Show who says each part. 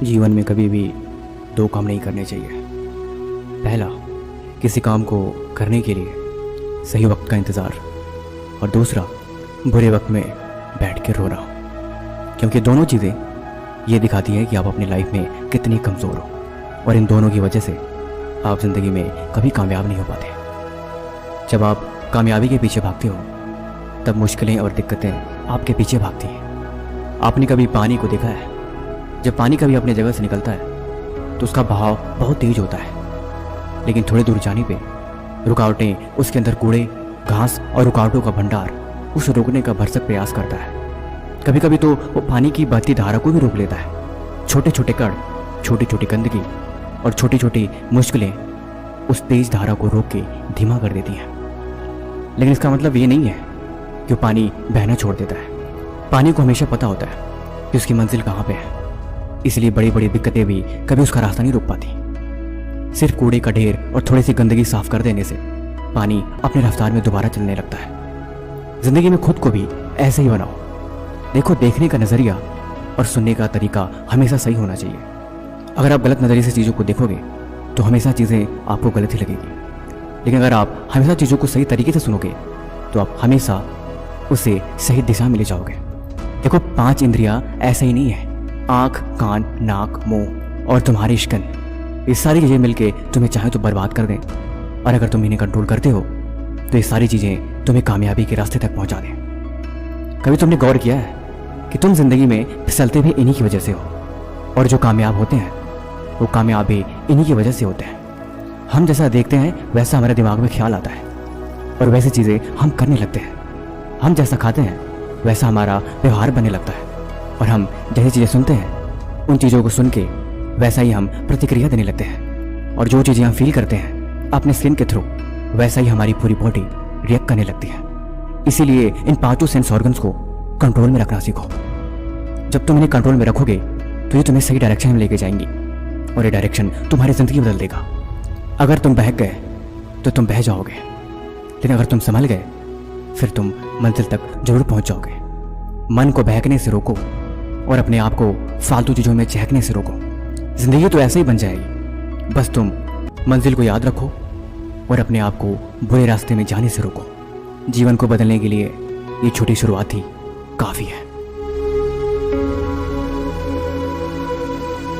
Speaker 1: जीवन में कभी भी दो काम नहीं करने चाहिए। पहला, किसी काम को करने के लिए सही वक्त का इंतज़ार, और दूसरा, बुरे वक्त में बैठ के रोना। क्योंकि दोनों चीज़ें ये दिखाती हैं कि आप अपनी लाइफ में कितनी कमज़ोर हो, और इन दोनों की वजह से आप ज़िंदगी में कभी कामयाब नहीं हो पाते। जब आप कामयाबी के पीछे भागते हो तब मुश्किलें और दिक्कतें आपके पीछे भागती हैं। आपने कभी पानी को देखा है? जब पानी कभी अपनी जगह से निकलता है तो उसका बहाव बहुत तेज होता है, लेकिन थोड़ी दूर जाने पे रुकावटें, उसके अंदर कूड़े, घास और रुकावटों का भंडार उसे रोकने का भरसक प्रयास करता है। कभी कभी तो वो पानी की बहती धारा को भी रोक लेता है। छोटे छोटे कण, छोटी छोटी गंदगी और छोटी छोटी मुश्किलें उस तेज धारा को रोक के धीमा कर देती हैं। लेकिन इसका मतलब ये नहीं है कि वो पानी बहना छोड़ देता है। पानी को हमेशा पता होता है कि उसकी मंजिल कहाँ पे है, इसलिए बड़ी बड़ी दिक्कतें भी कभी उसका रास्ता नहीं रोक पाती। सिर्फ कूड़े का ढेर और थोड़ी सी गंदगी साफ कर देने से पानी अपने रफ्तार में दोबारा चलने लगता है। जिंदगी में खुद को भी ऐसे ही बनाओ। देखो, देखने का नज़रिया और सुनने का तरीका हमेशा सही होना चाहिए। अगर आप गलत नज़रिए से चीज़ों को देखोगे तो हमेशा चीज़ें आपको गलत ही लगेगी, लेकिन अगर आप हमेशा चीज़ों को सही तरीके से सुनोगे तो आप हमेशा उसे सही दिशा में ले जाओगे। देखो, 5 इंद्रियां ऐसे ही नहीं है। आँख, कान, नाक, मुंह और तुम्हारी शिकन, ये सारी चीज़ें मिलके तुम्हें चाहे तो बर्बाद कर दें, और अगर तुम इन्हें कंट्रोल करते हो तो ये सारी चीज़ें तुम्हें कामयाबी के रास्ते तक पहुंचा दें। कभी तुमने गौर किया है कि तुम जिंदगी में फिसलते भी इन्हीं की वजह से हो, और जो कामयाब होते हैं वो कामयाब भी इन्हीं की वजह से होते हैं। हम जैसा देखते हैं वैसा हमारे दिमाग में ख्याल आता है, और वैसी चीज़ें हम करने लगते हैं। हम जैसा खाते हैं वैसा हमारा व्यवहार बनने लगता है, और हम जैसी चीज़ें सुनते हैं उन चीज़ों को सुन के वैसा ही हम प्रतिक्रिया देने लगते हैं, और जो चीज़ें हम फील करते हैं अपने स्किन के थ्रू वैसा ही हमारी पूरी बॉडी रिएक्ट करने लगती है। इसीलिए इन 5 सेंस ऑर्गन्स को कंट्रोल में रखना सीखो। जब तुम इन्हें कंट्रोल में रखोगे तो ये तुम्हें सही डायरेक्शन में लेके जाएंगी, और ये डायरेक्शन तुम्हारी ज़िंदगी बदल देगा। अगर तुम बहक गए तो तुम बह जाओगे, लेकिन अगर तुम संभल गए फिर तुम मंजिल तक जरूर पहुंच जाओगे। मन को बहकने से रोको और अपने आप को फालतू चीज़ों में चहकने से रोको। जिंदगी तो ऐसे ही बन जाएगी, बस तुम मंजिल को याद रखो और अपने आप को बुरे रास्ते में जाने से रोको। जीवन को बदलने के लिए ये छोटी शुरुआत ही काफ़ी है।